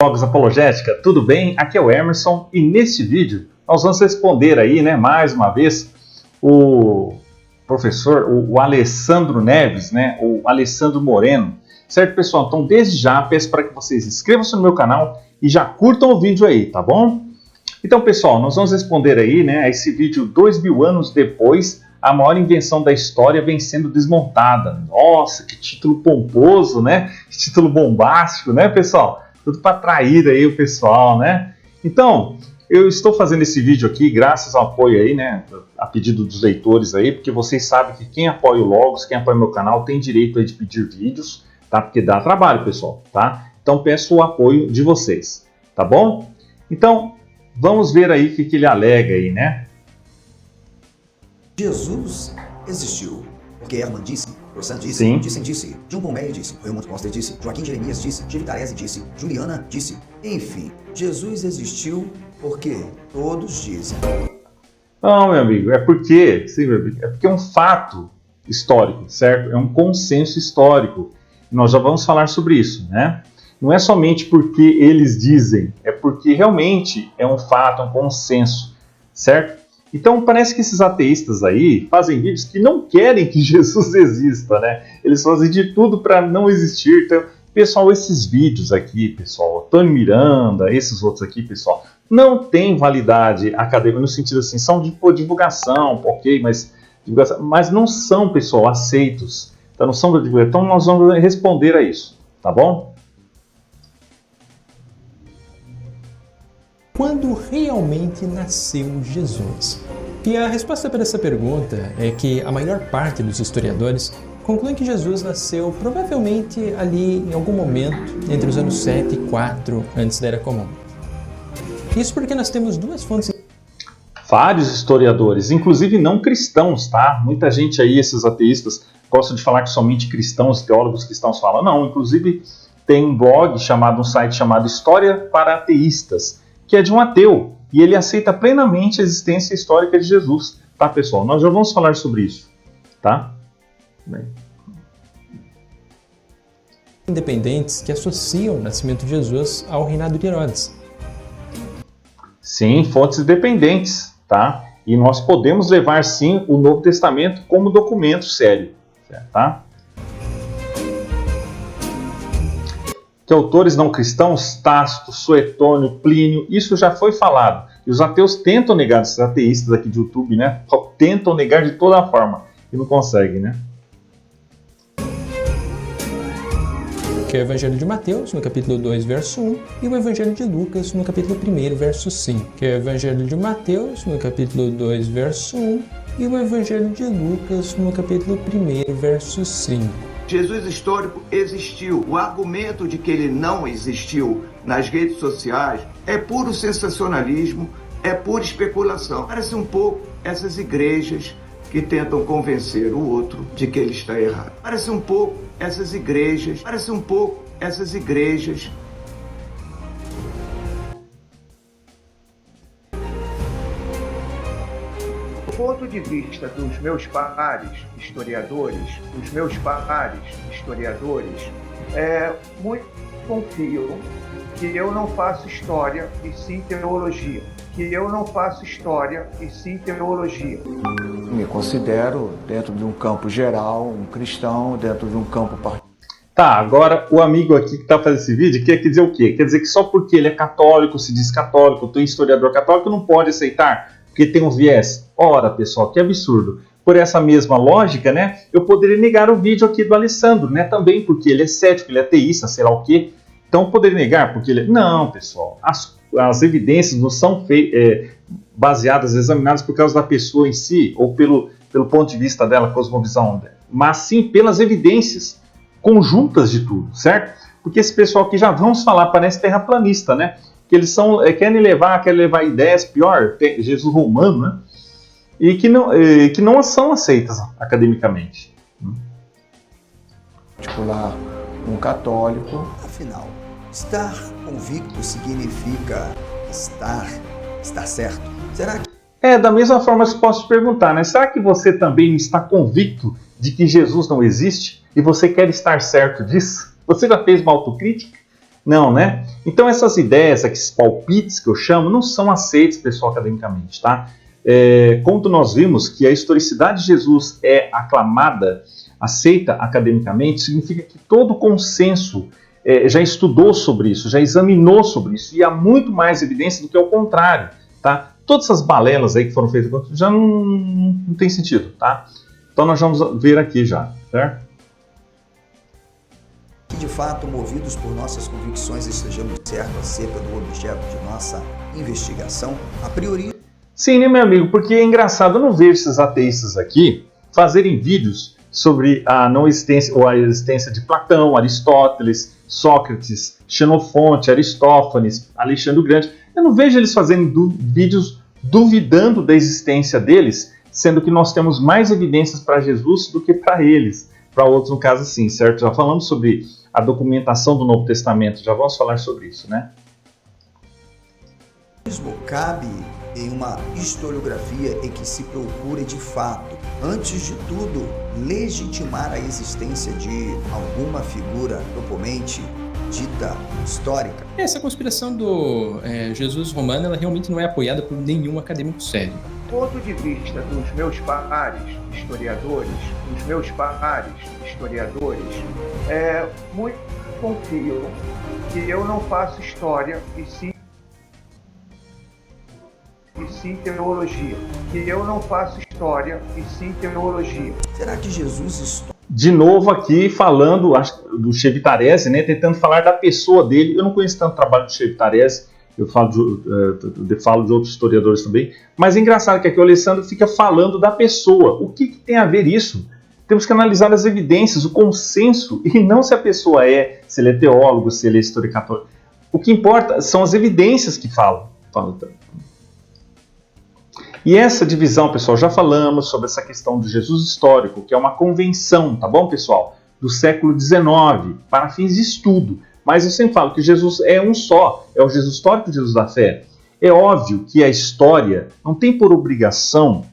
Blogs Apologética, tudo bem? Aqui é o Emerson e neste vídeo nós vamos responder aí, mais uma vez, o professor, o Alessandro Neves, o Alessandro Moreno. Certo, pessoal? Então, desde já, peço para que vocês inscrevam-se no meu canal e já curtam o vídeo aí, tá bom? Então, pessoal, nós vamos responder aí, a esse vídeo 2000 anos depois, a maior invenção da história vem sendo desmontada. Nossa, que título pomposo, Que título bombástico, pessoal? Tudo para atrair aí o pessoal, Então, eu estou fazendo esse vídeo aqui graças ao apoio aí, a pedido dos leitores aí, porque vocês sabem que quem apoia o Logos, quem apoia o meu canal, tem direito aí de pedir vídeos, tá? Porque dá trabalho, pessoal, tá? Então, peço o apoio de vocês, tá bom? Então, vamos ver aí o que ele alega aí, Jesus existiu, porque Herman disse, Rossan disse, Thyssen disse, John Paul Mary disse, Raymond Foster disse, Joaquim Jeremias disse, Gilitarese disse, Juliana disse. Enfim, Jesus existiu porque todos dizem. Não, meu amigo, é porque é um fato histórico, certo? É um consenso histórico. Nós já vamos falar sobre isso, Não é somente porque eles dizem, é porque realmente é um fato, é um consenso, certo? Então parece que esses ateístas aí fazem vídeos que não querem que Jesus exista, Eles fazem de tudo para não existir. Então, pessoal, esses vídeos aqui, pessoal, Tony Miranda, esses outros aqui, pessoal, não tem validade acadêmica no sentido assim, são de divulgação, ok, mas não são, pessoal, aceitos. Então não são da divulgação. Então nós vamos responder a isso, tá bom? Quando realmente nasceu Jesus? E a resposta para essa pergunta é que a maior parte dos historiadores concluem que Jesus nasceu provavelmente ali em algum momento entre os anos 7 e 4 antes da Era Comum. Isso porque nós temos duas fontes. Vários historiadores, inclusive não cristãos, tá? Muita gente aí, esses ateístas, gostam de falar que somente cristãos, teólogos cristãos falam. Não, inclusive tem um site chamado História para Ateístas, que é de um ateu, e ele aceita plenamente a existência histórica de Jesus, tá, pessoal? Nós já vamos falar sobre isso, tá? Bem. Independentes que associam o nascimento de Jesus ao reinado de Herodes. Sim, fontes independentes, tá? E nós podemos levar, sim, o Novo Testamento como documento sério, tá? Que autores não cristãos, Tácito, Suetônio, Plínio, isso já foi falado. E os ateus tentam negar, esses ateístas aqui de YouTube, tentam negar de toda forma e não conseguem, Que é o Evangelho de Mateus, no capítulo 2, verso 1, e o Evangelho de Lucas, no capítulo 1, verso 5. Que é o Evangelho de Mateus, no capítulo 2, verso 1, e o Evangelho de Lucas, no capítulo 1, verso 5. Jesus histórico existiu. O argumento de que ele não existiu nas redes sociais é puro sensacionalismo, é pura especulação. Parece um pouco essas igrejas que tentam convencer o outro de que ele está errado. Parece um pouco essas igrejas. Do ponto de vista dos meus pares historiadores, muitos confiam que eu não faço história e sim teologia. Me considero, dentro de um campo geral, um cristão, dentro de um campo particular. Tá, agora o amigo aqui que está fazendo esse vídeo quer dizer o quê? Quer dizer que só porque ele é católico, se diz católico, tem historiador católico, não pode aceitar, porque tem um viés. Ora, pessoal, que absurdo. Por essa mesma lógica, eu poderia negar o vídeo aqui do Alessandro, também porque ele é cético, ele é ateísta, sei lá o quê. Então eu poderia negar porque ele... Não, pessoal, as evidências não são baseadas, examinadas por causa da pessoa em si, ou pelo ponto de vista dela, cosmovisão, mas sim pelas evidências conjuntas de tudo, certo? Porque esse pessoal aqui, já vamos falar, parece terraplanista, Que eles querem levar ideias, pior, Jesus romano, e que não são aceitas academicamente. Particular, um católico. Afinal, estar convicto significa estar certo. Será que... Da mesma forma que eu posso te perguntar, será que você também está convicto de que Jesus não existe e você quer estar certo disso? Você já fez uma autocrítica? Não, né? Então essas ideias, esses palpites que eu chamo, não são aceitos, pessoal, academicamente, tá? Quando nós vimos que a historicidade de Jesus é aclamada, aceita academicamente, significa que todo consenso já estudou sobre isso, já examinou sobre isso, e há muito mais evidência do que o contrário, tá? Todas essas balelas aí que foram feitas já não tem sentido, tá? Então nós vamos ver aqui já, certo? Que de fato, movidos por nossas convicções, estejamos certos acerca do objeto de nossa investigação, a priori... Sim, né, meu amigo? Porque é engraçado, eu não vejo esses ateístas aqui fazerem vídeos sobre a não existência ou a existência de Platão, Aristóteles, Sócrates, Xenofonte, Aristófanes, Alexandre o Grande. Eu não vejo eles fazendo vídeos duvidando da existência deles, sendo que nós temos mais evidências para Jesus do que para eles. Para outros, no caso, sim, certo? Já falamos sobre a documentação do Novo Testamento, já vamos falar sobre isso, né? Cabe em uma historiografia em que se procure, de fato, antes de tudo, legitimar a existência de alguma figura propriamente dita histórica. Essa conspiração do Jesus romano, ela realmente não é apoiada por nenhum acadêmico sério. Do ponto de vista dos meus pares historiadores, muito confio que eu não faço história e sim teologia. Será que Jesus... De novo aqui falando do Chevitarese, né, tentando falar da pessoa dele. Eu não conheço tanto o trabalho do Chevitarese, eu falo de outros historiadores também, mas é engraçado que aqui o Alessandro fica falando da pessoa. O que tem a ver isso? Temos que analisar as evidências, o consenso, e não se a pessoa se ele é teólogo, se ele é historiador. O que importa são as evidências que falam. E essa divisão, pessoal, já falamos sobre essa questão do Jesus histórico, que é uma convenção, tá bom, pessoal? Do século XIX, para fins de estudo. Mas eu sempre falo que Jesus é um só, é o Jesus histórico e o Jesus da fé. É óbvio que a história não tem por obrigação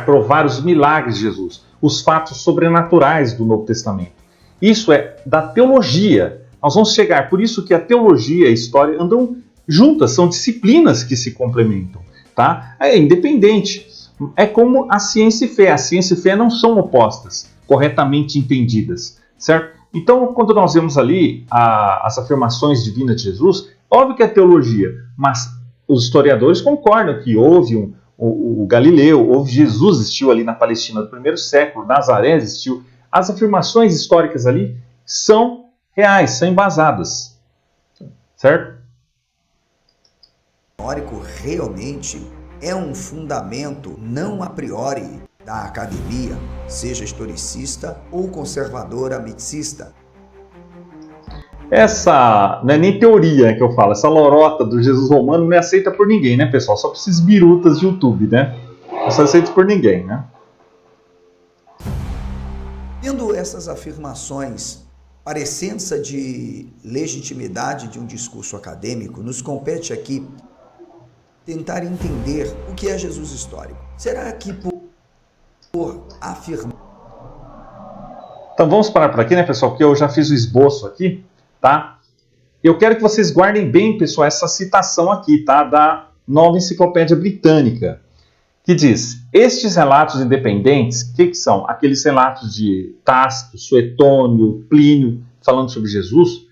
provar os milagres de Jesus, os fatos sobrenaturais do Novo Testamento. Isso é da teologia. Nós vamos chegar, por isso que a teologia e a história andam juntas, são disciplinas que se complementam. Tá? É independente. É como a ciência e fé. A ciência e fé não são opostas, corretamente entendidas, certo? Então, quando nós vemos ali as afirmações divinas de Jesus, óbvio que é teologia, mas os historiadores concordam que houve o Galileu, houve Jesus existiu ali na Palestina do primeiro século, Nazaré existiu. As afirmações históricas ali são reais, são embasadas, certo? Histórico realmente é um fundamento não a priori da academia, seja historicista ou conservadora amicista. Essa não é nem teoria que eu falo, essa lorota do Jesus romano não é aceita por ninguém, né, pessoal? Só para esses birutas de YouTube, né? Não é aceita por ninguém, né? Tendo essas afirmações parecência de legitimidade de um discurso acadêmico, nos compete aqui tentar entender o que é Jesus histórico. Será que por afirmar... Então vamos parar por aqui, né, pessoal? Que eu já fiz o esboço aqui, tá? Eu quero que vocês guardem bem, pessoal, essa citação aqui, tá? Da Nova Enciclopédia Britânica, que diz: estes relatos independentes, o que são? Aqueles relatos de Tácito, Suetônio, Plínio, falando sobre Jesus,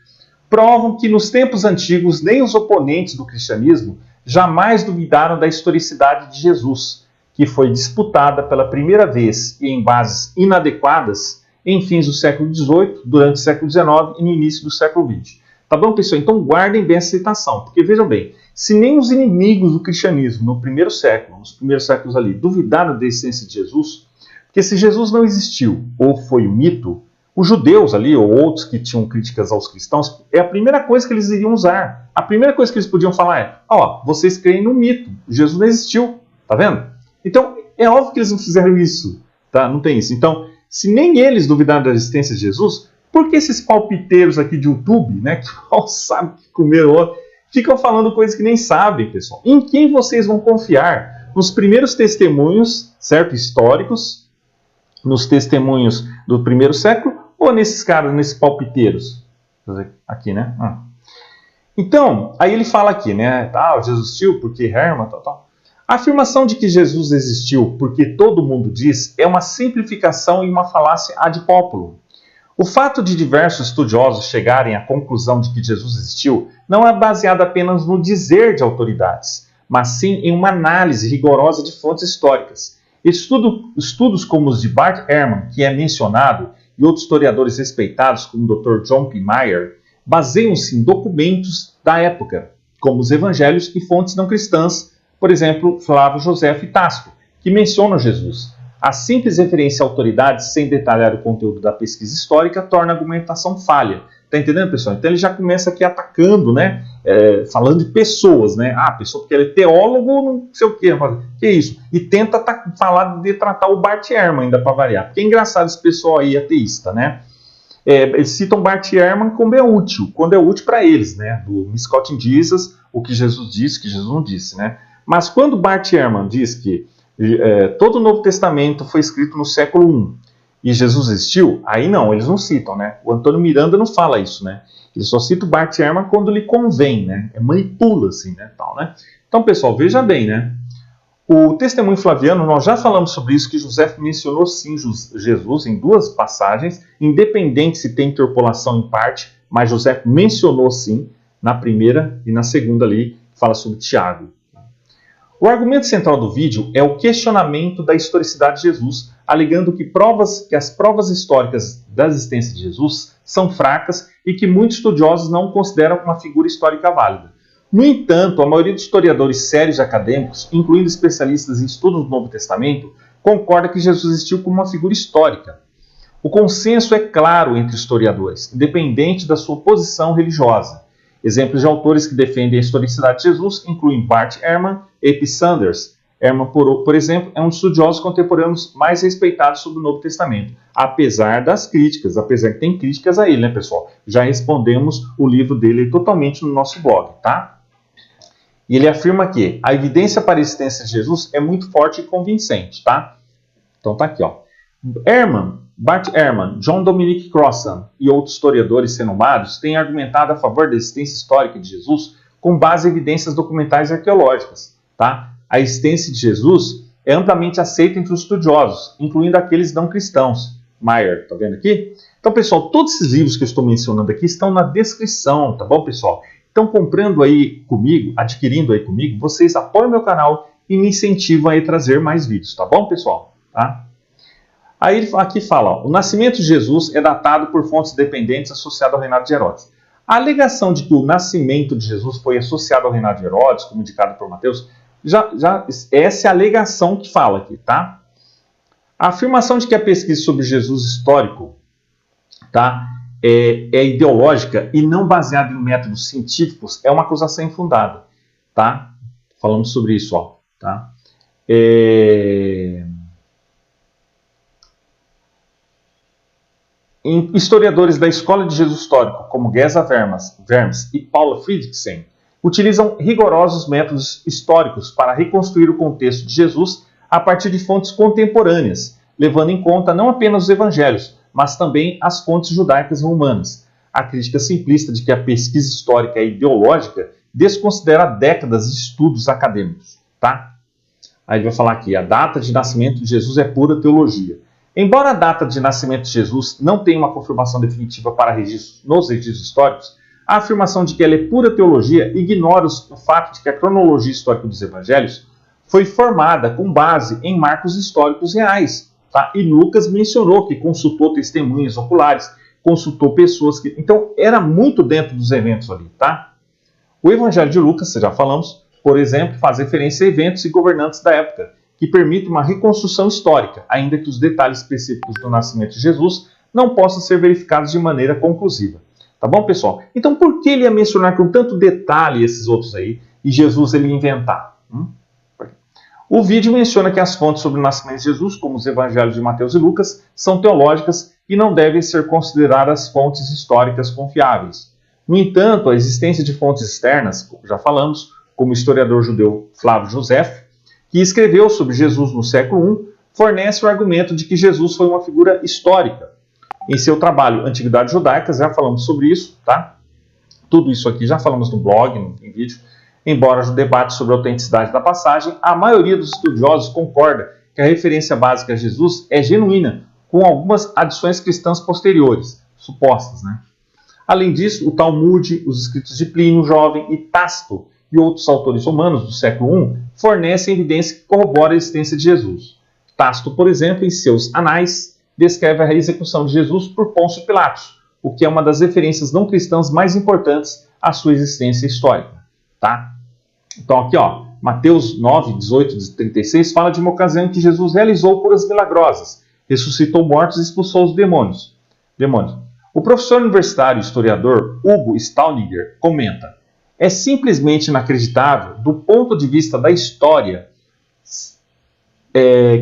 provam que nos tempos antigos nem os oponentes do cristianismo jamais duvidaram da historicidade de Jesus, que foi disputada pela primeira vez e em bases inadequadas em fins do século XVIII, durante o século XIX e no início do século XX. Tá bom, pessoal? Então guardem bem essa citação, porque vejam bem, se nem os inimigos do cristianismo no primeiro século, nos primeiros séculos ali, duvidaram da existência de Jesus, porque se Jesus não existiu ou foi um mito, os judeus ali, ou outros que tinham críticas aos cristãos, é a primeira coisa que eles iriam usar. A primeira coisa que eles podiam falar é: vocês creem no mito, Jesus não existiu, tá vendo? Então, é óbvio que eles não fizeram isso, tá? Não tem isso. Então, se nem eles duvidaram da existência de Jesus, por que esses palpiteiros aqui de YouTube, né, que mal sabem que comeram, ficam falando coisas que nem sabem, pessoal? Em quem vocês vão confiar? Nos primeiros testemunhos, certo, históricos, nos testemunhos do primeiro século, ou nesses caras, nesses palpiteiros? fazer aqui, né? Então, aí ele fala aqui, né? Jesus existiu porque Hermann, tal. A afirmação de que Jesus existiu porque todo mundo diz é uma simplificação e uma falácia ad populum. O fato de diversos estudiosos chegarem à conclusão de que Jesus existiu não é baseado apenas no dizer de autoridades, mas sim em uma análise rigorosa de fontes históricas. Estudos como os de Bart Ehrman, que é mencionado, e outros historiadores respeitados, como o Dr. John P. Meyer, baseiam-se em documentos da época, como os evangelhos e fontes não cristãs, por exemplo, Flávio Josefo e Tácito, que mencionam Jesus. A simples referência a autoridades sem detalhar o conteúdo da pesquisa histórica torna a argumentação falha. Tá entendendo, pessoal? Então ele já começa aqui atacando, né? Falando de pessoas, né? Pessoa porque ele é teólogo, não sei o quê. Que isso? E tenta falar de tratar o Bart Ehrman ainda para variar. Porque é engraçado esse pessoal aí ateísta, né? Eles citam Bart Ehrman quando é útil para eles, né? Do Scott in Jesus, o que Jesus disse, o que Jesus não disse, né? Mas quando Bart Ehrman diz que todo o Novo Testamento foi escrito no século I e Jesus existiu, aí não, eles não citam, né? O Antônio Miranda não fala isso, né? Ele só cita o Bart Ehrman quando lhe convém, né? Manipula, assim, né? Tal, né? Então, pessoal, veja bem, né? O testemunho flaviano, nós já falamos sobre isso, que José mencionou sim Jesus em duas passagens, independente se tem interpolação em parte, mas José mencionou sim na primeira e na segunda ali, fala sobre Tiago. O argumento central do vídeo é o questionamento da historicidade de Jesus, alegando que as provas históricas da existência de Jesus são fracas e que muitos estudiosos não o consideram uma figura histórica válida. No entanto, a maioria dos historiadores sérios e acadêmicos, incluindo especialistas em estudos do Novo Testamento, concorda que Jesus existiu como uma figura histórica. O consenso é claro entre historiadores, independente da sua posição religiosa. Exemplos de autores que defendem a historicidade de Jesus incluem Bart Ehrman e A.P. Sanders. Ehrman, por exemplo, é um dos estudiosos contemporâneos mais respeitados sobre o Novo Testamento, apesar das críticas, apesar que tem críticas a ele, né, pessoal? Já respondemos o livro dele totalmente no nosso blog, tá? E ele afirma que a evidência para a existência de Jesus é muito forte e convincente, tá? Então tá aqui, ó. Bart Ehrman, John Dominic Crossan e outros historiadores renomados têm argumentado a favor da existência histórica de Jesus com base em evidências documentais e arqueológicas. Tá? A existência de Jesus é amplamente aceita entre os estudiosos, incluindo aqueles não cristãos. Meyer, tá vendo aqui? Então, pessoal, todos esses livros que eu estou mencionando aqui estão na descrição, tá bom, pessoal? Então, comprando aí comigo, adquirindo aí comigo, vocês apoiam meu canal e me incentivam a trazer mais vídeos, tá bom, pessoal? Tá? Aí aqui fala, ó, o nascimento de Jesus é datado por fontes dependentes associadas ao reinado de Herodes. A alegação de que o nascimento de Jesus foi associado ao reinado de Herodes, como indicado por Mateus, essa é a alegação que fala aqui, tá? A afirmação de que a pesquisa sobre Jesus histórico, tá, é ideológica e não baseada em métodos científicos é uma acusação infundada, tá? Falamos sobre isso, ó, tá? Historiadores da Escola de Jesus Histórico, como Geza Vermes e Paula Fridriksen, utilizam rigorosos métodos históricos para reconstruir o contexto de Jesus a partir de fontes contemporâneas, levando em conta não apenas os evangelhos, mas também as fontes judaicas e romanas. A crítica simplista de que a pesquisa histórica é ideológica desconsidera décadas de estudos acadêmicos. Tá? Aí ele vai falar aqui, a data de nascimento de Jesus é pura teologia. Embora a data de nascimento de Jesus não tenha uma confirmação definitiva para nos registros históricos, a afirmação de que ela é pura teologia ignora o fato de que a cronologia histórica dos evangelhos foi formada com base em marcos históricos reais. Tá? E Lucas mencionou que consultou testemunhas oculares, consultou pessoas que... Então, era muito dentro dos eventos ali. Tá? O Evangelho de Lucas, já falamos, por exemplo, faz referência a eventos e governantes da época, que permite uma reconstrução histórica, ainda que os detalhes específicos do nascimento de Jesus não possam ser verificados de maneira conclusiva. Tá bom, pessoal? Então, por que ele ia mencionar com tanto detalhe esses outros aí, e Jesus ele ia inventar? O vídeo menciona que as fontes sobre o nascimento de Jesus, como os evangelhos de Mateus e Lucas, são teológicas e não devem ser consideradas fontes históricas confiáveis. No entanto, a existência de fontes externas, como já falamos, como o historiador judeu Flávio Josefo, que escreveu sobre Jesus no século I, fornece o argumento de que Jesus foi uma figura histórica. em seu trabalho Antiguidades Judaicas, já falamos sobre isso, tá? Tudo isso aqui já falamos no blog, em vídeo. Embora haja um debate sobre a autenticidade da passagem, a maioria dos estudiosos concorda que a referência básica a Jesus é genuína, com algumas adições cristãs posteriores, supostas, né? Além disso, o Talmud, os escritos de Plínio Jovem e Tácito e outros autores romanos do século I fornecem evidência que corrobora a existência de Jesus. Tácito, por exemplo, em seus Anais, descreve a execução de Jesus por Pôncio Pilatos, o que é uma das referências não cristãs mais importantes à sua existência histórica. Tá? Então aqui, ó, Mateus 9, 18, 36 fala de uma ocasião em que Jesus realizou curas milagrosas, ressuscitou mortos e expulsou os demônios. O professor universitário e historiador Hugo Staudinger comenta: é simplesmente inacreditável, do ponto de vista da história,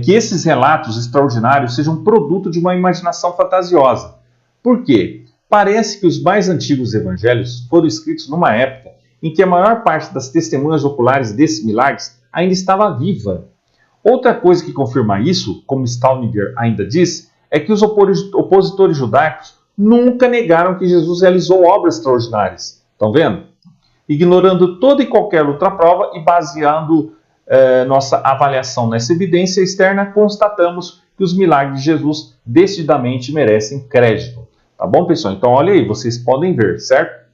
que esses relatos extraordinários sejam produto de uma imaginação fantasiosa. Por quê? Parece que os mais antigos evangelhos foram escritos numa época em que a maior parte das testemunhas oculares desses milagres ainda estava viva. Outra coisa que confirma isso, como Staudinger ainda diz, é que os opositores judaicos nunca negaram que Jesus realizou obras extraordinárias. Estão vendo? Ignorando toda e qualquer outra prova e baseando nossa avaliação nessa evidência externa, constatamos que os milagres de Jesus decididamente merecem crédito. Tá bom, pessoal? Então, olha aí, vocês podem ver, certo?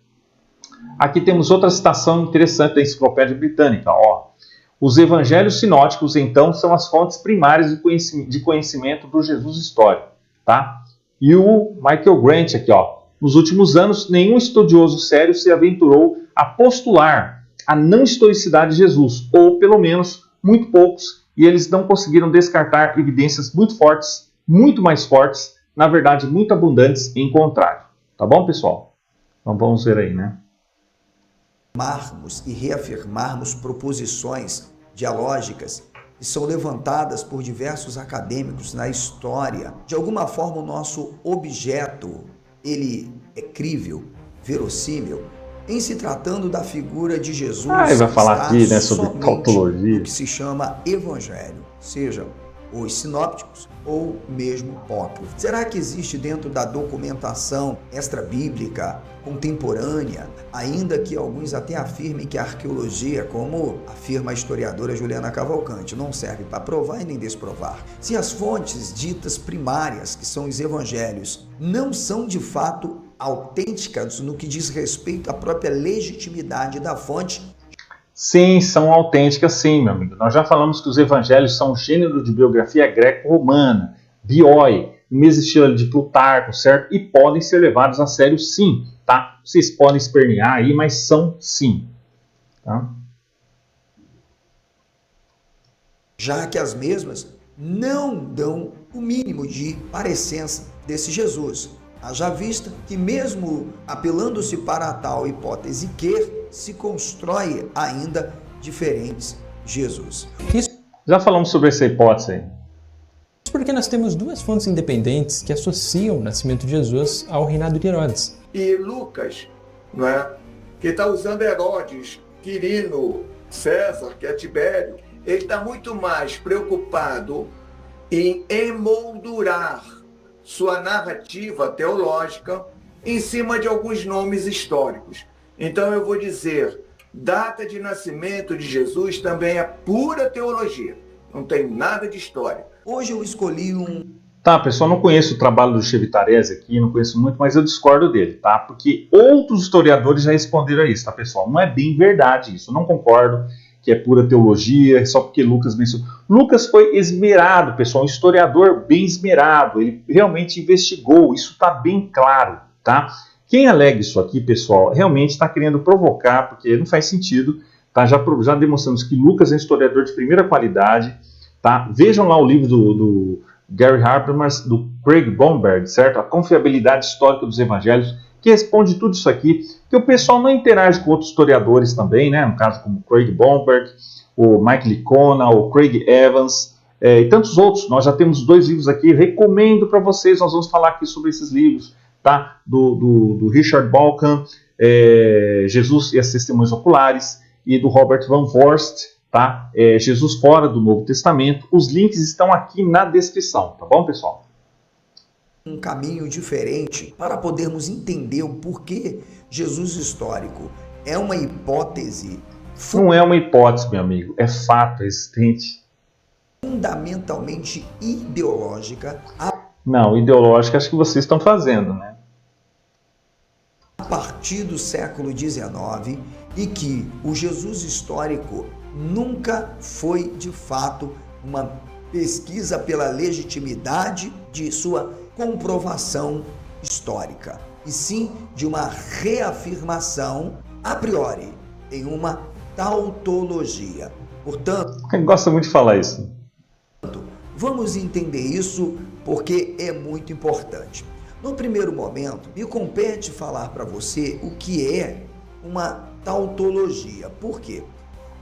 Aqui temos outra citação interessante da Enciclopédia Britânica. Ó. Os evangelhos sinóticos, então, são as fontes primárias de conhecimento do Jesus histórico. Tá? E o Michael Grant aqui, ó. Nos últimos anos, nenhum estudioso sério se aventurou a postular a não historicidade de Jesus, ou pelo menos muito poucos, e eles não conseguiram descartar evidências muito fortes, muito mais fortes, na verdade muito abundantes em contrário. Tá bom, pessoal? Então vamos ver aí, né? Afirmarmos e reafirmarmos proposições dialógicas que são levantadas por diversos acadêmicos na história. De alguma forma, o nosso objeto, ele é crível, verossímil, em se tratando da figura de Jesus. Ele vai falar aqui, né, sobre tautologia, o que se chama evangelho, seja os sinópticos ou mesmo apócrifos. Será que existe dentro da documentação extra-bíblica contemporânea, ainda que alguns até afirmem que a arqueologia, como afirma a historiadora Juliana Cavalcante, não serve para provar e nem desprovar? Se as fontes ditas primárias, que são os evangelhos, não são de fato autênticas no que diz respeito à própria legitimidade da fonte? Sim, são autênticas sim, meu amigo. Nós já falamos que os evangelhos são um gênero de biografia greco-romana, bioi, no mesmo estilo de Plutarco, certo? E podem ser levados a sério sim, tá? Vocês podem espernear aí, mas são sim, tá? Já que as mesmas não dão o mínimo de parecença desse Jesus. Haja vista que mesmo apelando-se para a tal hipótese que se constrói ainda diferentes Jesus. Já falamos sobre essa hipótese aí. Isso porque nós temos duas fontes independentes que associam o nascimento de Jesus ao reinado de Herodes. E Lucas, não é? Que está usando Herodes, Quirino, César, que é Tibério, ele está muito mais preocupado em emoldurar sua narrativa teológica em cima de alguns nomes históricos. Então eu vou dizer, data de nascimento de Jesus também é pura teologia, não tem nada de história. Hoje eu escolhi um... Tá, pessoal, não conheço o trabalho do Chevitarese aqui, não conheço muito, mas eu discordo dele, tá? Porque outros historiadores já responderam a isso, tá, pessoal? Não é bem verdade isso, eu não concordo que é pura teologia, só porque Lucas mencionou. Lucas foi esmerado, pessoal, um historiador bem esmerado, ele realmente investigou, isso está bem claro, tá? Quem alega isso aqui, pessoal, realmente está querendo provocar, porque não faz sentido, tá? Já demonstramos que Lucas é um historiador de primeira qualidade, tá? Vejam lá o livro do Gary Habermas, do Craig Blomberg, certo? A confiabilidade histórica dos evangelhos, que responde tudo isso aqui, que o pessoal não interage com outros historiadores também, né? No caso como Craig Blomberg, o Mike Licona, o Craig Evans, e tantos outros. Nós já temos 2 livros aqui, recomendo para vocês, nós vamos falar aqui sobre esses livros, tá? Do Richard Balkan, Jesus e as Testemunhas Oculares, e do Robert Van Voorst, tá? Jesus fora do Novo Testamento. Os links estão aqui na descrição, tá bom, pessoal? um caminho diferente para podermos entender o porquê Jesus histórico é uma hipótese Não é uma hipótese, meu amigo, é fato existente. fundamentalmente ideológica Não, ideológica acho que vocês estão fazendo, né? a partir do século XIX e que o Jesus histórico nunca foi de fato uma pesquisa pela legitimidade de sua comprovação histórica, e sim de uma reafirmação a priori em uma tautologia. Portanto, Quem gosta muito de falar isso? vamos entender isso porque é muito importante. No primeiro momento, me compete falar para você o que é uma tautologia. Por quê?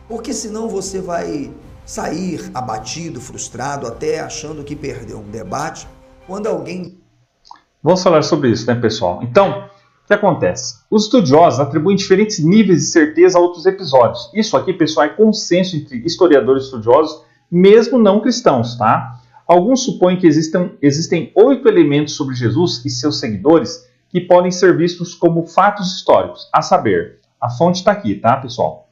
Porque senão você vai sair abatido, frustrado, até achando que perdeu um debate, quando alguém... Vamos falar sobre isso, né, pessoal? Então, o que acontece? Os estudiosos atribuem diferentes níveis de certeza a outros episódios. Isso aqui, pessoal, é consenso entre historiadores estudiosos, mesmo não cristãos, tá? Alguns supõem que existem 8 elementos sobre Jesus e seus seguidores que podem ser vistos como fatos históricos, a saber, a fonte está aqui, tá, pessoal?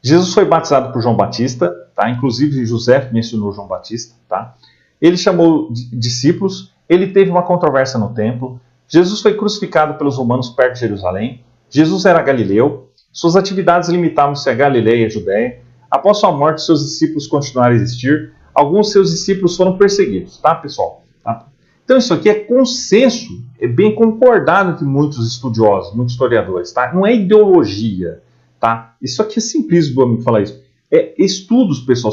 Jesus foi batizado por João Batista, tá? Inclusive José mencionou João Batista, tá? Ele chamou discípulos, ele teve uma controvérsia no templo, Jesus foi crucificado pelos romanos perto de Jerusalém, Jesus era galileu, suas atividades limitavam-se a Galileia e a Judéia, após sua morte seus discípulos continuaram a existir, alguns de seus discípulos foram perseguidos, tá, pessoal? Tá? Então isso aqui é consenso, é bem concordado entre muitos estudiosos, muitos historiadores, tá? Não é ideologia, tá? Isso aqui é simples do amigo falar isso. É estudos, pessoal,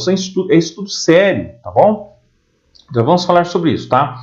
é estudo sério, tá bom? Então vamos falar sobre isso, tá?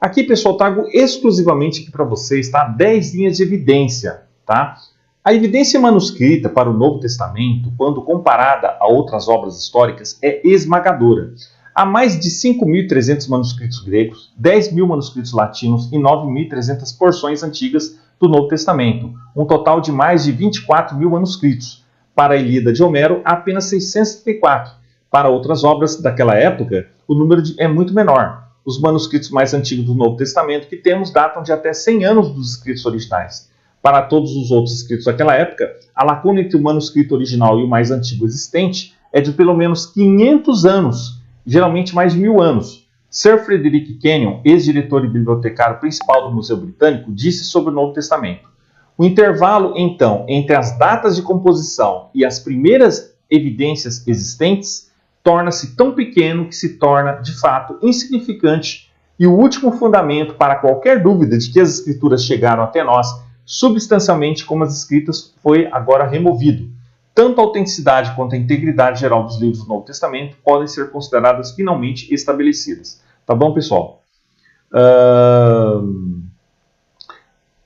Aqui, pessoal, trago exclusivamente aqui para vocês, tá? 10 linhas de evidência, tá? A evidência manuscrita para o Novo Testamento, quando comparada a outras obras históricas, é esmagadora. Há mais de 5.300 manuscritos gregos, 10.000 manuscritos latinos e 9.300 porções antigas do Novo Testamento, um total de mais de 24.000 manuscritos. Para a Ilíada de Homero, há apenas 634. Para outras obras daquela época, o número é muito menor. Os manuscritos mais antigos do Novo Testamento que temos datam de até 100 anos dos escritos originais. Para todos os outros escritos daquela época, a lacuna entre o manuscrito original e o mais antigo existente é de pelo menos 500 anos, geralmente mais de 1000 anos. Sir Frederick Kenyon, ex-diretor e bibliotecário principal do Museu Britânico, disse sobre o Novo Testamento: o intervalo, então, entre as datas de composição e as primeiras evidências existentes torna-se tão pequeno que se torna, de fato, insignificante, e o último fundamento para qualquer dúvida de que as escrituras chegaram até nós substancialmente como as escritas foi agora removido. Tanto a autenticidade quanto a integridade geral dos livros do Novo Testamento podem ser consideradas finalmente estabelecidas. Tá bom, pessoal?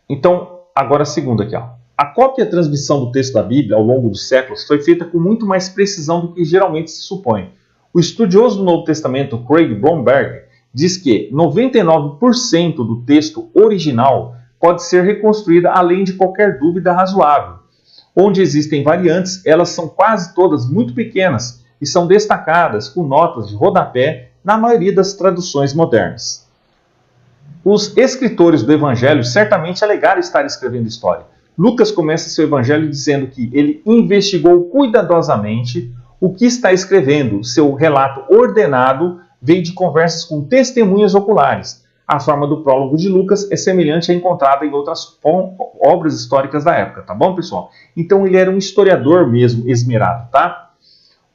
Então, agora a segunda aqui, ó. A cópia e a transmissão do texto da Bíblia ao longo dos séculos foi feita com muito mais precisão do que geralmente se supõe. O estudioso do Novo Testamento, Craig Blomberg, diz que 99% do texto original pode ser reconstruída além de qualquer dúvida razoável. Onde existem variantes, elas são quase todas muito pequenas e são destacadas com notas de rodapé na maioria das traduções modernas. Os escritores do Evangelho certamente alegaram estar escrevendo história. Lucas começa seu evangelho dizendo que ele investigou cuidadosamente o que está escrevendo. Seu relato ordenado veio de conversas com testemunhas oculares. A forma do prólogo de Lucas é semelhante à encontrada em outras obras históricas da época, tá bom, pessoal? Então ele era um historiador mesmo, esmerado, tá?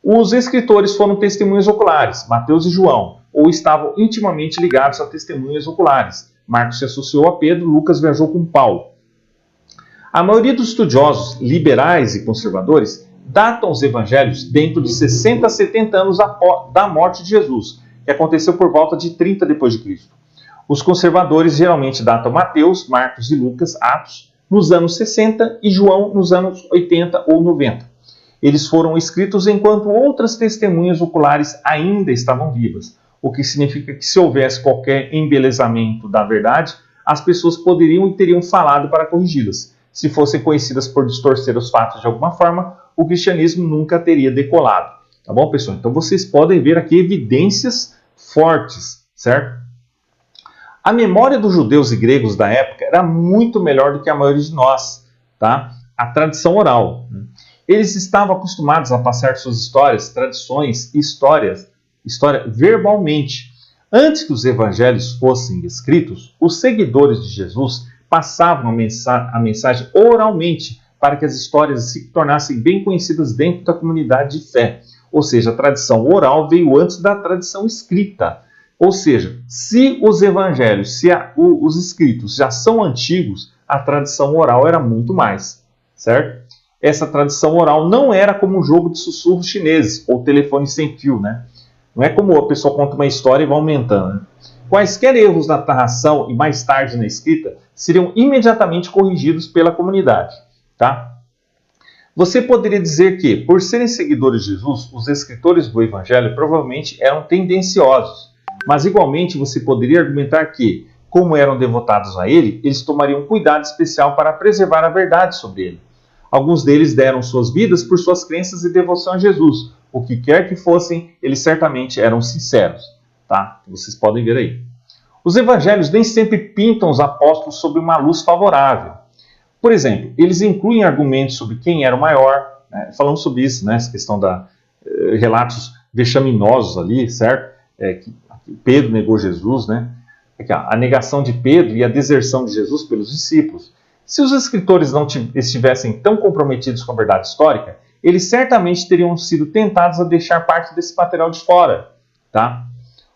Os escritores foram testemunhas oculares, Mateus e João, ou estavam intimamente ligados a testemunhas oculares. Marcos se associou a Pedro, Lucas viajou com Paulo. A maioria dos estudiosos liberais e conservadores datam os evangelhos dentro de 60 a 70 anos da morte de Jesus, que aconteceu por volta de 30 d.C. Os conservadores geralmente datam Mateus, Marcos e Lucas, Atos, nos anos 60 e João nos anos 80 ou 90. Eles foram escritos enquanto outras testemunhas oculares ainda estavam vivas, o que significa que se houvesse qualquer embelezamento da verdade, as pessoas poderiam e teriam falado para corrigi-las. Se fossem conhecidas por distorcer os fatos de alguma forma, o cristianismo nunca teria decolado. Tá bom, pessoal? Então vocês podem ver aqui evidências fortes, certo? A memória dos judeus e gregos da época era muito melhor do que a maioria de nós, tá? A tradição oral. Eles estavam acostumados a passar suas histórias, tradições e história verbalmente. Antes que os evangelhos fossem escritos, os seguidores de Jesus passavam a mensagem oralmente para que as histórias se tornassem bem conhecidas dentro da comunidade de fé. Ou seja, a tradição oral veio antes da tradição escrita. Ou seja, se os evangelhos, os escritos já são antigos, a tradição oral era muito mais, certo? Essa tradição oral não era como um jogo de sussurros chineses ou telefone sem fio, né? Não é como a pessoa conta uma história e vai aumentando, né? Quaisquer erros na narração e mais tarde na escrita seriam imediatamente corrigidos pela comunidade, tá? Você poderia dizer que, por serem seguidores de Jesus, os escritores do Evangelho provavelmente eram tendenciosos, mas igualmente você poderia argumentar que, como eram devotados a ele, eles tomariam cuidado especial para preservar a verdade sobre ele. Alguns deles deram suas vidas por suas crenças e devoção a Jesus. O que quer que fossem, eles certamente eram sinceros, tá? Vocês podem ver aí. Os evangelhos nem sempre pintam os apóstolos sob uma luz favorável. Por exemplo, eles incluem argumentos sobre quem era o maior, né? Falando sobre isso, né? Essa questão da relatos vexaminosos ali, certo? Que Pedro negou Jesus, né? Aqui, a negação de Pedro e a deserção de Jesus pelos discípulos. Se os escritores não estivessem tão comprometidos com a verdade histórica, eles certamente teriam sido tentados a deixar parte desse material de fora, tá?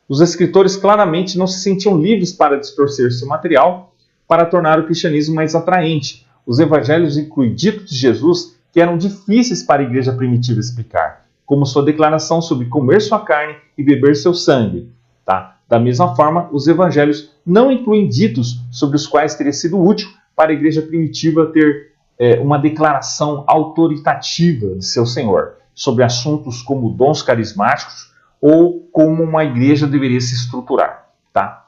Os escritores claramente não se sentiam livres para distorcer seu material para tornar o cristianismo mais atraente. Os evangelhos incluem ditos de Jesus que eram difíceis para a igreja primitiva explicar, como sua declaração sobre comer sua carne e beber seu sangue, tá? Da mesma forma, os evangelhos não incluem ditos sobre os quais teria sido útil para a igreja primitiva ter uma declaração autoritativa de seu Senhor sobre assuntos como dons carismáticos ou como uma igreja deveria se estruturar, tá?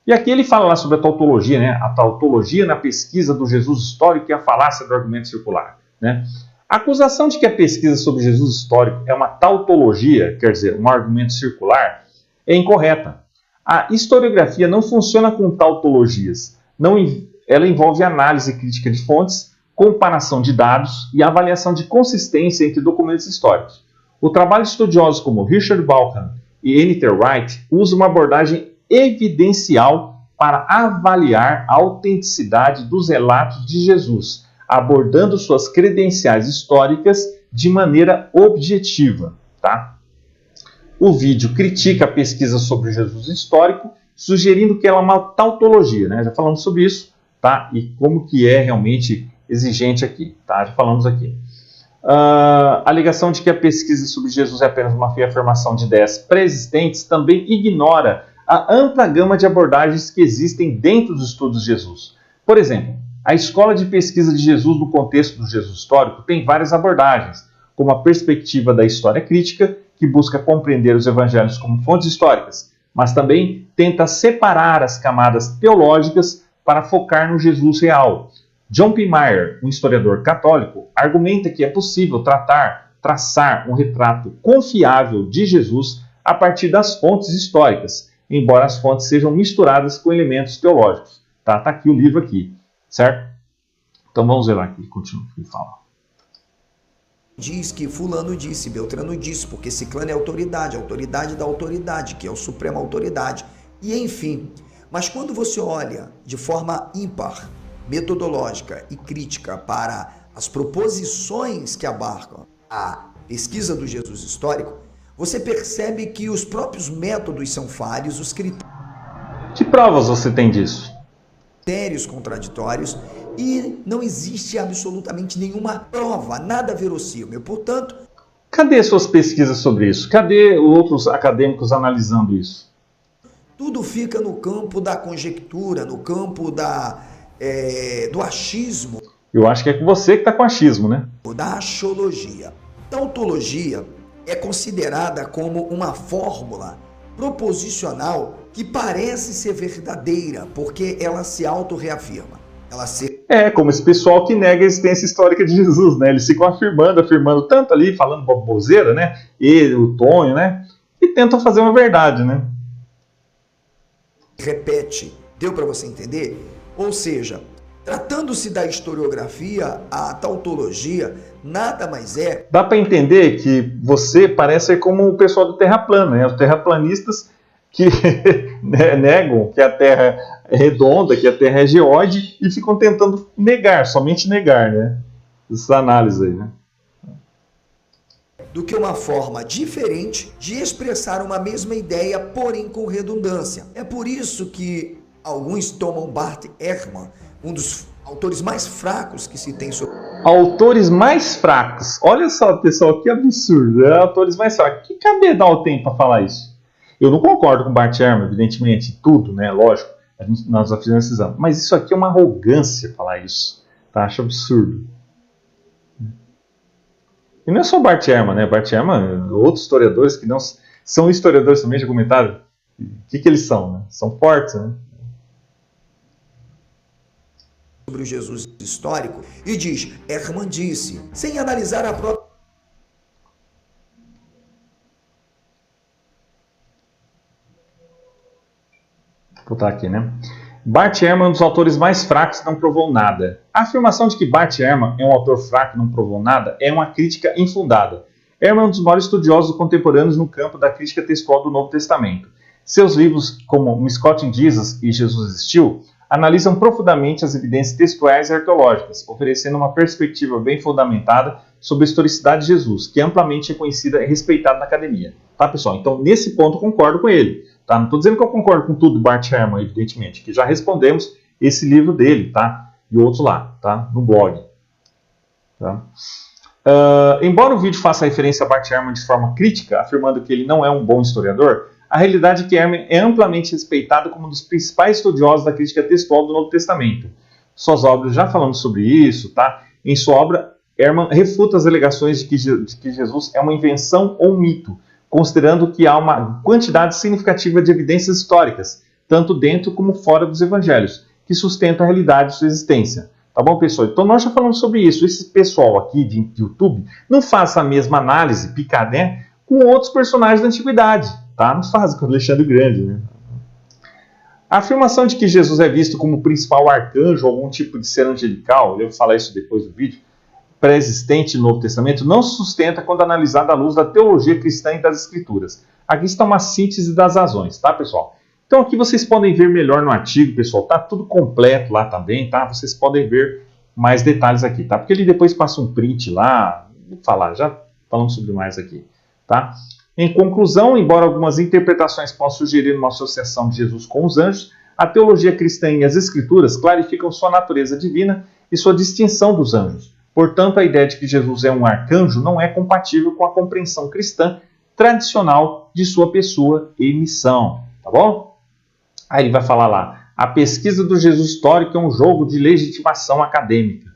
E aqui ele fala lá sobre a tautologia, né? A tautologia na pesquisa do Jesus histórico e a falácia do argumento circular, né? A acusação de que a pesquisa sobre Jesus histórico é uma tautologia, quer dizer, um argumento circular, é incorreta. A historiografia não funciona com tautologias. Ela envolve análise crítica de fontes, comparação de dados e avaliação de consistência entre documentos históricos. O trabalho de estudiosos como Richard Bauckham e Anita Wright usa uma abordagem evidencial para avaliar a autenticidade dos relatos de Jesus, abordando suas credenciais históricas de maneira objetiva, tá? O vídeo critica a pesquisa sobre Jesus histórico, sugerindo que ela é uma tautologia, né? Já falamos sobre isso, tá? E como que é realmente exigente aqui, tá? Já falamos aqui. A alegação de que a pesquisa sobre Jesus é apenas uma reafirmação de ideias pré-existentes também ignora a ampla gama de abordagens que existem dentro dos estudos de Jesus. Por exemplo, a escola de pesquisa de Jesus no contexto do Jesus histórico tem várias abordagens, como a perspectiva da história crítica, que busca compreender os evangelhos como fontes históricas, mas também tenta separar as camadas teológicas para focar no Jesus real. John P. Meyer, um historiador católico, argumenta que é possível traçar um retrato confiável de Jesus a partir das fontes históricas, embora as fontes sejam misturadas com elementos teológicos. Tá aqui o livro aqui, certo? Então vamos ver lá aqui, continua o que ele fala. Diz que fulano disse, Beltrano disse, porque ciclano é autoridade, a autoridade da autoridade, que é a suprema autoridade, e enfim. Mas quando você olha de forma ímpar, metodológica e crítica para as proposições que abarcam a pesquisa do Jesus histórico, você percebe que os próprios métodos são falhos, os Que provas você tem disso? critérios contraditórios e não existe absolutamente nenhuma prova, nada verossímil. Portanto, cadê suas pesquisas sobre isso? Cadê outros acadêmicos analisando isso? tudo fica no campo da conjectura, no campo do achismo. Eu acho que é você que está com achismo, né? Da axiologia. Tautologia é considerada como uma fórmula proposicional que parece ser verdadeira, porque ela se autorreafirma. Como esse pessoal que nega a existência histórica de Jesus, né? Eles ficam afirmando tanto ali, falando boboseira, né? Ele, o Tonho, né? E tentam fazer uma verdade, né? Repete Deu para você entender? Ou seja, tratando-se da historiografia, a tautologia nada mais é... Dá para entender que você parece ser como o pessoal do Terra Plana, né? Os terraplanistas que negam que a Terra é redonda, que a Terra é geóide e ficam tentando negar, somente negar, né? Essa análise aí, né? Do que uma forma diferente de expressar uma mesma ideia, porém com redundância. É por isso que alguns tomam Bart Ehrman, um dos autores mais fracos que se tem sobre... Autores mais fracos. Olha só, pessoal, que absurdo. Né? Autores mais fracos. Que cabedal tem para falar isso? Eu não concordo com Bart Ehrman, evidentemente, tudo, né? Lógico, nós já fizemos esse exame. Mas isso aqui é uma arrogância falar isso. Tá? Acho absurdo. E não é só Bart Ehrman, né? Bart Ehrman, outros historiadores que não são historiadores também, já comentaram. O que eles são? Né? São fortes, né? Sobre o Jesus histórico e diz, Ehrman disse, sem analisar a própria... Vou botar aqui, né? Bart Ehrman é um dos autores mais fracos e não provou nada. A afirmação de que Bart Ehrman é um autor fraco e não provou nada é uma crítica infundada. Ehrman é um dos maiores estudiosos contemporâneos no campo da crítica textual do Novo Testamento. Seus livros, como Um Scott in Jesus e Jesus Existiu, analisam profundamente as evidências textuais e arqueológicas, oferecendo uma perspectiva bem fundamentada sobre a historicidade de Jesus, que é amplamente reconhecida e respeitada na academia. Tá, pessoal? Então, nesse ponto, eu concordo com ele. Tá? Não estou dizendo que eu concordo com tudo do Bart Ehrman, evidentemente, que já respondemos esse livro dele, tá? E outros lá, tá? No blog. Tá? Embora o vídeo faça referência a Bart Ehrman de forma crítica, afirmando que ele não é um bom historiador, a realidade é que Ehrman é amplamente respeitado como um dos principais estudiosos da crítica textual do Novo Testamento. Suas obras, já falamos sobre isso, tá? Em sua obra, Ehrman refuta as alegações de que Jesus é uma invenção ou um mito, considerando que há uma quantidade significativa de evidências históricas, tanto dentro como fora dos evangelhos, que sustentam a realidade de sua existência. Tá bom, pessoal? Então nós já falamos sobre isso. Esse pessoal aqui de YouTube não faz a mesma análise picadé com outros personagens da antiguidade, tá? Não faz com o Alexandre Grande, né? A afirmação de que Jesus é visto como o principal arcanjo ou algum tipo de ser angelical, eu vou falar isso depois do vídeo, pré-existente no Novo Testamento, não se sustenta quando analisado à luz da teologia cristã e das Escrituras. Aqui está uma síntese das razões, tá, pessoal? Então aqui vocês podem ver melhor no artigo, pessoal, tá tudo completo lá também, tá? Vocês podem ver mais detalhes aqui, tá? Porque ele depois passa um print lá, vou falar, já falamos sobre mais aqui, tá? Em conclusão, embora algumas interpretações possam sugerir uma associação de Jesus com os anjos, a teologia cristã e as Escrituras clarificam sua natureza divina e sua distinção dos anjos. Portanto, a ideia de que Jesus é um arcanjo não é compatível com a compreensão cristã tradicional de sua pessoa e missão, tá bom? Aí ele vai falar lá, a pesquisa do Jesus histórico é um jogo de legitimação acadêmica.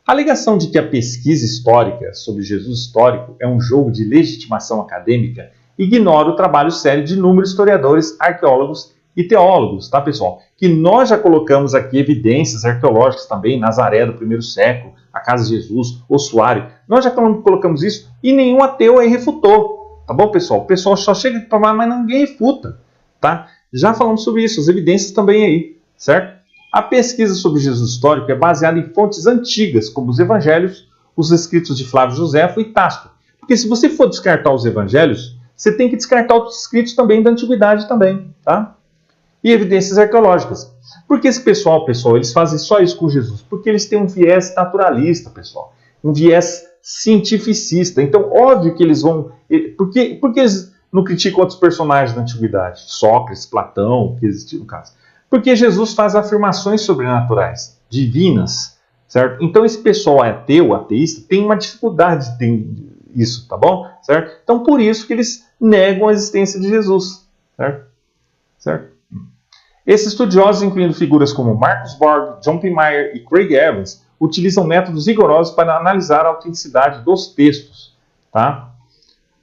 A alegação de que a pesquisa histórica sobre Jesus histórico é um jogo de legitimação acadêmica ignora o trabalho sério de inúmeros historiadores, arqueólogos e teólogos, tá, pessoal? Que nós já colocamos aqui evidências arqueológicas também, Nazaré do primeiro século, a casa de Jesus, Ossuário. Nós já colocamos isso e nenhum ateu aí refutou, tá bom, pessoal? O pessoal só chega a tomar, mas ninguém refuta, tá? Já falamos sobre isso, as evidências também aí, certo? A pesquisa sobre Jesus histórico é baseada em fontes antigas, como os evangelhos, os escritos de Flávio Joséfo e Tácito. Porque se você for descartar os evangelhos, você tem que descartar os escritos também da antiguidade também, tá? E evidências arqueológicas. Por que esse pessoal, eles fazem só isso com Jesus? Porque eles têm um viés naturalista, pessoal. Um viés cientificista. Então, óbvio que eles vão... Por que eles não criticam outros personagens da antiguidade? Sócrates, Platão, que existiu no caso. Porque Jesus faz afirmações sobrenaturais, divinas, certo? Então, esse pessoal ateu, ateísta, tem uma dificuldade de ter isso, tá bom? Certo? Então, por isso que eles negam a existência de Jesus, certo? Certo? Esses estudiosos, incluindo figuras como Marcus Borg, John P. Meyer e Craig Evans, utilizam métodos rigorosos para analisar a autenticidade dos textos. Tá?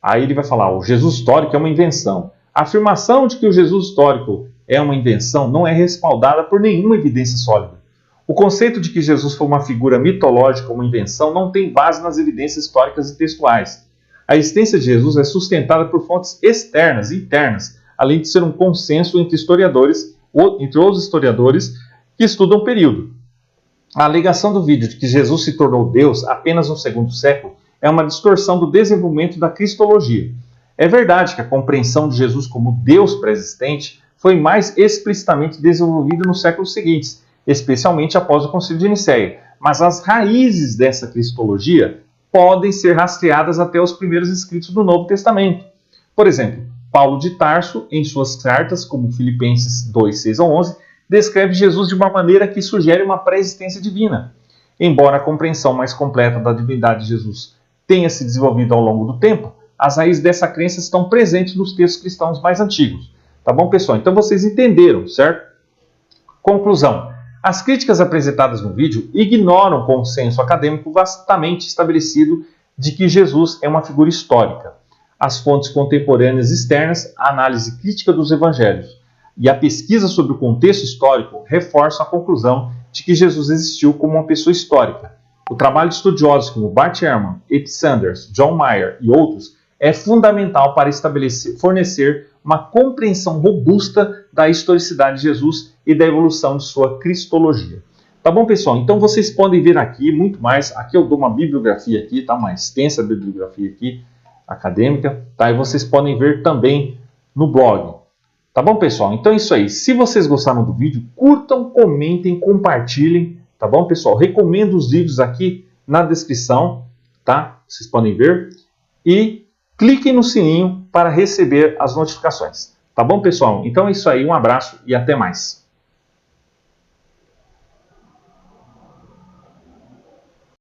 Aí ele vai falar, o Jesus histórico é uma invenção. A afirmação de que o Jesus histórico é uma invenção não é respaldada por nenhuma evidência sólida. O conceito de que Jesus foi uma figura mitológica ou uma invenção não tem base nas evidências históricas e textuais. A existência de Jesus é sustentada por fontes externas e internas, além de ser um consenso entre historiadores, entre os historiadores que estudam o período. A alegação do vídeo de que Jesus se tornou Deus apenas no segundo século é uma distorção do desenvolvimento da cristologia. É verdade que a compreensão de Jesus como Deus pré-existente foi mais explicitamente desenvolvida nos séculos seguintes, especialmente após o Concílio de Nicéia, mas as raízes dessa cristologia podem ser rastreadas até os primeiros escritos do Novo Testamento. Por exemplo, Paulo de Tarso, em suas cartas, como Filipenses 2, 6 a 11, descreve Jesus de uma maneira que sugere uma pré-existência divina. Embora a compreensão mais completa da divindade de Jesus tenha se desenvolvido ao longo do tempo, as raízes dessa crença estão presentes nos textos cristãos mais antigos. Tá bom, pessoal? Então vocês entenderam, certo? Conclusão. As críticas apresentadas no vídeo ignoram o consenso acadêmico vastamente estabelecido de que Jesus é uma figura histórica. As fontes contemporâneas externas, a análise crítica dos evangelhos e a pesquisa sobre o contexto histórico reforçam a conclusão de que Jesus existiu como uma pessoa histórica. O trabalho de estudiosos como Bart Ehrman, Ep Sanders, John Mayer e outros é fundamental para fornecer uma compreensão robusta da historicidade de Jesus e da evolução de sua cristologia. Tá bom, pessoal? Então vocês podem ver aqui muito mais. Aqui eu dou uma bibliografia aqui, tá? Uma extensa bibliografia aqui, acadêmica, tá? E vocês podem ver também no blog. Tá bom, pessoal? Então é isso aí. Se vocês gostaram do vídeo, curtam, comentem, compartilhem. Tá bom, pessoal? Recomendo os vídeos aqui na descrição, tá? Vocês podem ver. E cliquem no sininho para receber as notificações. Tá bom, pessoal? Então é isso aí. Um abraço e até mais.